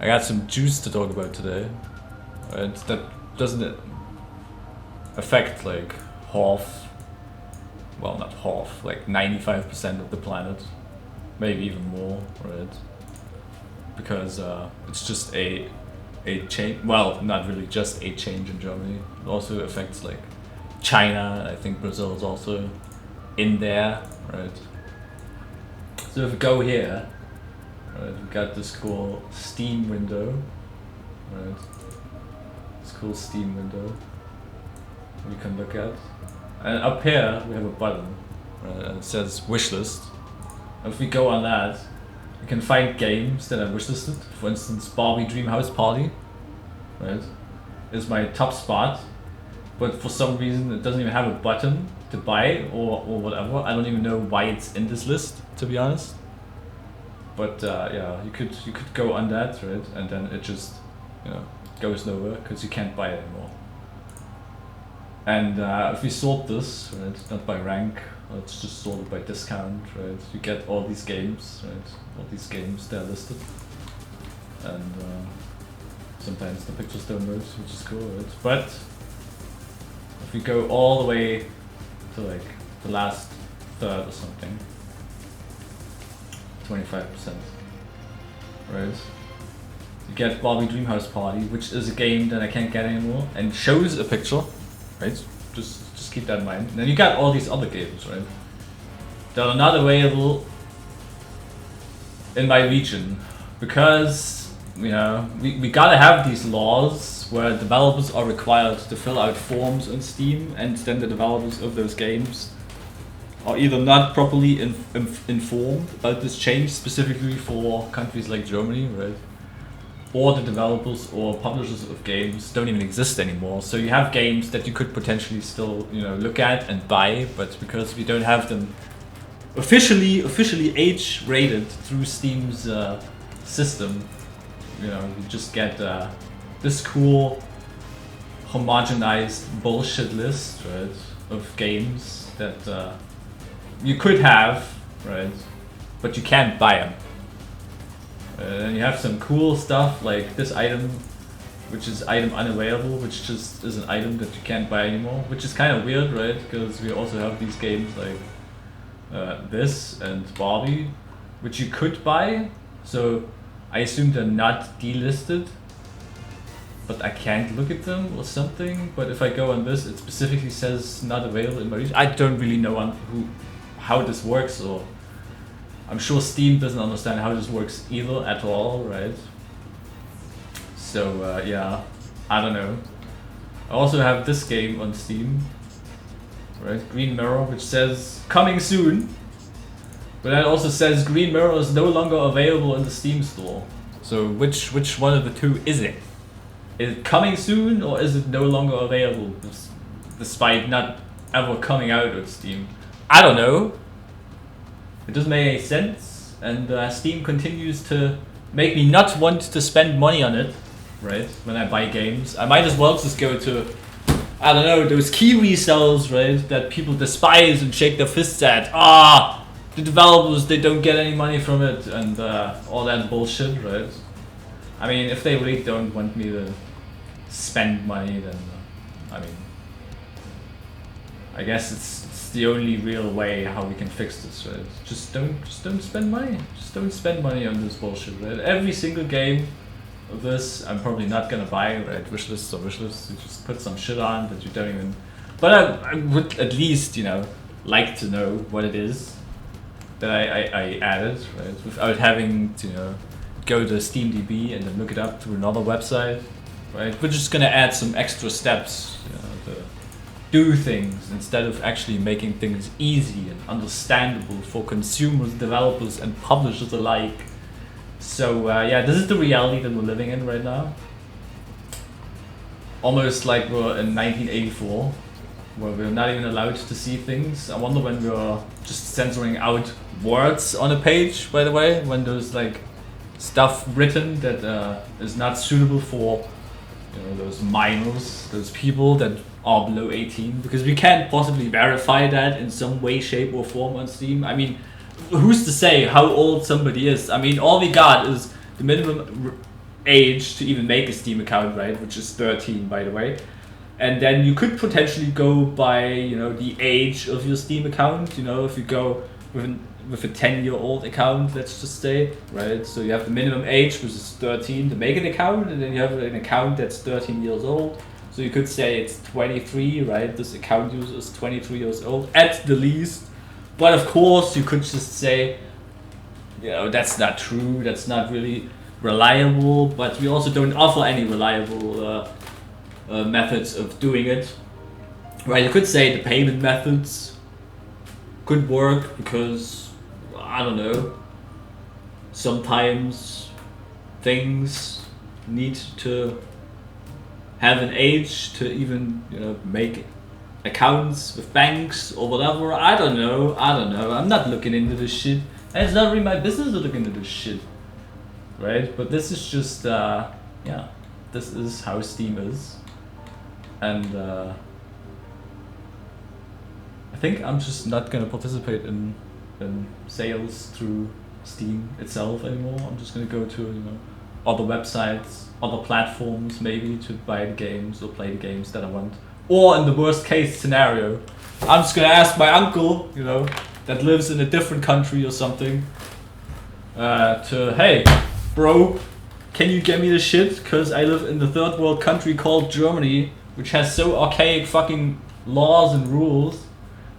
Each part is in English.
I got some juice to talk about today. Right? That doesn't affect like half, well not half, like 95% of the planet, maybe even more, right? Because it's just a change, well not really just a change in Germany, it also affects like China, I think Brazil is also in there, right? So if we go here, right, we got this cool Steam window, right? This cool Steam window we can look at, and up here we have a button, right, and it says wishlist. If we go on that, you can find games that are wishlisted. For instance, Barbie Dream House Party, right, is my top spot, but for some reason it doesn't even have a button to buy or whatever. I don't even know why it's in this list, to be honest. But yeah, you could go on that, right, and then it just, you know, goes nowhere because you can't buy it anymore. And if we sort this, right, not by rank, it's just sorted by discount, right, you get all these games, right, all these games, they're listed, and sometimes the pictures don't merge, which is cool, right? But if we go all the way to like the last third or something, 25%, right? You get Barbie Dream House Party, which is a game that I can't get anymore, and shows a picture, right? Just keep that in mind. And then you got all these other games, right, that are not available in my region, because, you know, we gotta have these laws where developers are required to fill out forms on Steam, and then the developers of those games are either not properly informed about this change specifically for countries like Germany, right? Or the developers or publishers of games don't even exist anymore. So you have games that you could potentially still, you know, look at and buy, but because we don't have them officially age rated through Steam's system, you know, you just get this cool homogenized bullshit list, right, of games that you could have, right, but you can't buy them. And you have some cool stuff like this item, which is item unavailable, which just is an item that you can't buy anymore, which is kind of weird, right? Because we also have these games like this and Barbie, which you could buy. So I assume they're not delisted, but I can't look at them or something. But if I go on this, it specifically says not available in my region. I don't really know how this works, or I'm sure Steam doesn't understand how this works either at all, right? So yeah, I don't know. I also have this game on Steam, right? Green Mirror, which says coming soon, but it also says Green Mirror is no longer available in the Steam store. So which one of the two is it? Is it coming soon, or is it no longer available despite not ever coming out of Steam? I don't know. It doesn't make any sense, and Steam continues to make me not want to spend money on it, right, when I buy games. I might as well just go to, I don't know, those key resellers, right, that people despise and shake their fists at. The developers, they don't get any money from it, and all that bullshit, right? I mean, if they really don't want me to spend money, then, I mean, I guess it's the only real way how we can fix this, right? Just don't spend money. Just don't spend money on this bullshit, right? Every single game of this, I'm probably not gonna buy, right? Wishlists or wishlists. You just put some shit on that you don't even. But I would at least, you know, like to know what it is that I added, right? Without having to, you know, go to SteamDB and then look it up through another website, right? We're just gonna add some extra steps, you know, to do things instead of actually making things easy and understandable for consumers, developers, and publishers alike. So yeah, this is the reality that we're living in right now. Almost like we're in 1984, where we're not even allowed to see things. I wonder when we're just censoring out words on a page, by the way, when there's like stuff written that is not suitable for, you know, those minors, those people that are below 18, because we can't possibly verify that in some way, shape or form on Steam. I mean, who's to say how old somebody is? I mean, all we got is the minimum age to even make a Steam account, right? Which is 13, by the way. And then you could potentially go by, you know, the age of your Steam account. You know, if you go with a 10-year-old account, let's just say, right? So you have the minimum age, which is 13, to make an account, and then you have an account that's 13 years old. So you could say it's 23, right? This account user is 23 years old at the least. But of course, you could just say, you know, that's not true. That's not really reliable. But we also don't offer any reliable methods of doing it. Right? You could say the payment methods could work because, I don't know, sometimes things need to have an age to even, you know, make accounts with banks or whatever. I don't know. I'm not looking into this shit. And it's not really my business to look into this shit. Right? But this is just, yeah, this is how Steam is. And I think I'm just not gonna participate in sales through Steam itself anymore. I'm just gonna go to, you know, other websites, other platforms maybe, to buy the games or play the games that I want. Or in the worst case scenario, I'm just gonna ask my uncle, you know, that lives in a different country or something, hey, bro, can you get me the shit? Cause I live in the third world country called Germany, which has so archaic fucking laws and rules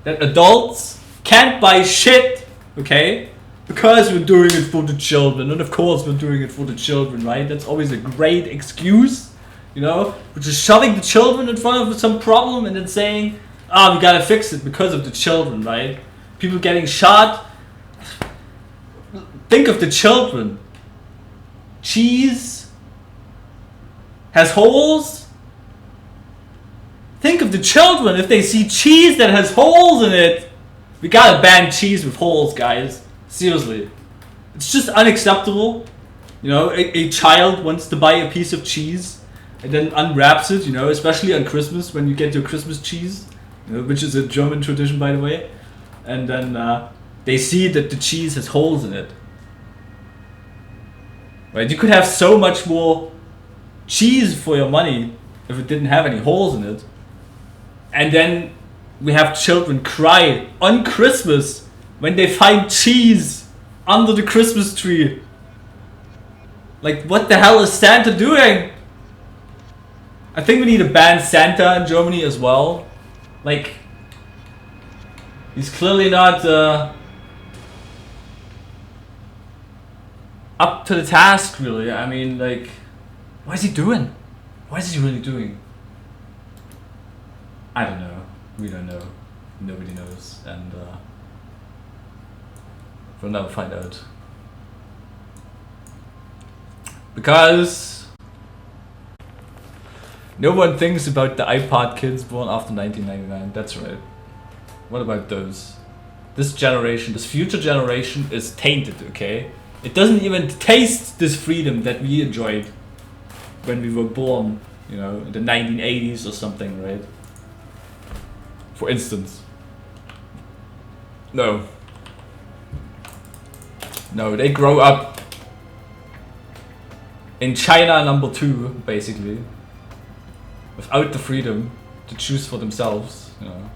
that adults can't buy shit, okay? Because we're doing it for the children, and of course we're doing it for the children, right? That's always a great excuse, you know? We're just shoving the children in front of some problem and then saying, we gotta fix it because of the children, right? People getting shot. Think of the children. Cheese has holes. Think of the children. If they see cheese that has holes in it, we gotta ban cheese with holes, guys. Seriously. It's just unacceptable. You know, a child wants to buy a piece of cheese and then unwraps it, you know, especially on Christmas when you get your Christmas cheese, you know, which is a German tradition, by the way. And then they see that the cheese has holes in it. Right? You could have so much more cheese for your money if it didn't have any holes in it. And then we have children cry on Christmas when they find cheese under the Christmas tree. Like, what the hell is Santa doing? I think we need to ban Santa in Germany as well. Like, he's clearly not up to the task, really. I mean, like, what is he doing? What is he really doing? I don't know. We don't know. Nobody knows. And we'll never find out. Because no one thinks about the iPod kids born after 1999. That's right. What about those? This generation, this future generation is tainted, okay? It doesn't even taste this freedom that we enjoyed when we were born, you know, in the 1980s or something, right? For instance. No. No, they grow up in China #2, basically. Without the freedom to choose for themselves, you know.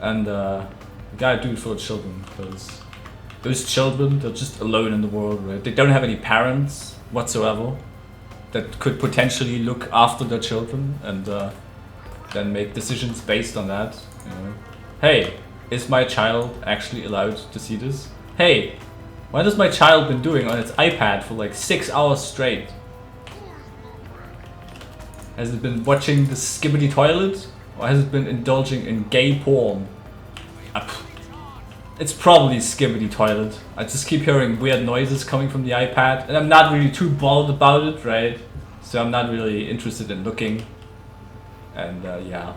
And we gotta do it for the children, because those children, they're just alone in the world, right? They don't have any parents whatsoever that could potentially look after their children and then make decisions based on that, you know. Hey, is my child actually allowed to see this? Hey, what has my child been doing on its iPad for like 6 hours straight? Has it been watching the Skibbity Toilet? Or has it been indulging in gay porn? It's probably Skibbity Toilet. I just keep hearing weird noises coming from the iPad, and I'm not really too bothered about it, right? So I'm not really interested in looking. And yeah,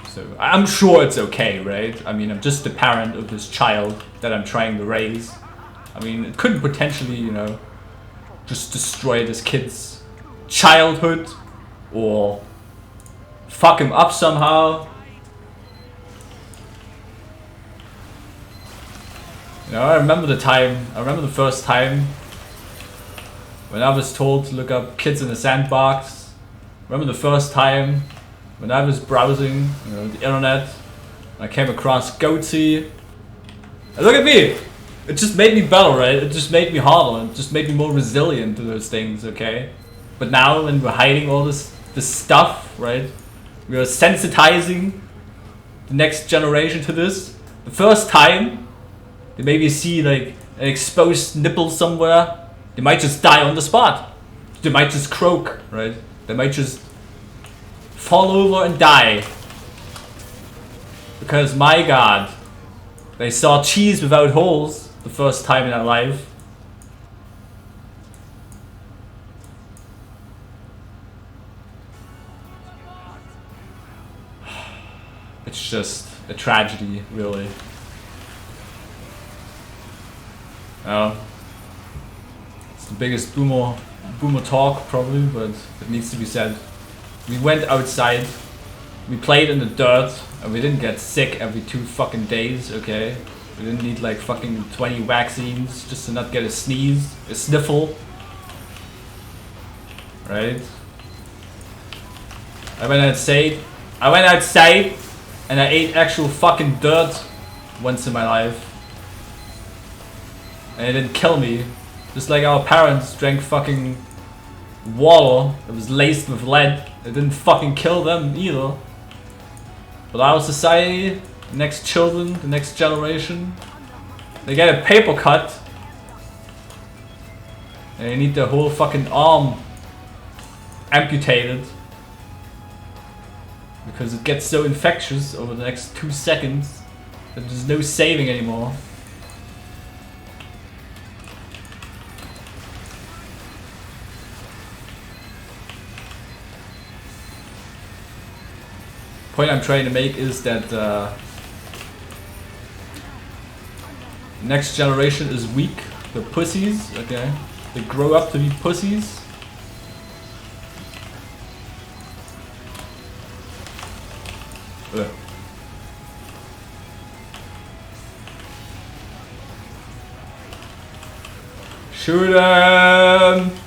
so I'm sure it's okay, right? I mean, I'm just the parent of this child that I'm trying to raise. I mean, it could potentially, you know, just destroy this kid's childhood or fuck him up somehow. You know, I remember the first time when I was told to look up kids in a sandbox. Remember the first time when I was browsing, you know, the internet, I came across Goatee. And look at me! It just made me better, right? It just made me harder. It just made me more resilient to those things, okay? But now when we're hiding all this stuff, right? We are sensitizing the next generation to this. The first time they maybe see like an exposed nipple somewhere, they might just die on the spot. They might just croak, right? They might just fall over and die. Because my god, they saw cheese without holes the first time in their life. It's just a tragedy, really. It's the biggest boomer talk, probably, but it needs to be said. We went outside, we played in the dirt, and we didn't get sick every 2 fucking days, okay? We didn't need like fucking 20 vaccines just to not get a sneeze, a sniffle. Right? I went outside and I ate actual fucking dirt once in my life. And it didn't kill me. Just like our parents drank fucking water that was laced with lead. It didn't fucking kill them either. But our society, the next children, the next generation, they get a paper cut. And they need their whole fucking arm amputated. Because it gets so infectious over the next 2 seconds that there's no saving anymore. Point I'm trying to make is that next generation is weak. They're pussies, okay? They grow up to be pussies. Ugh. Shoot 'em!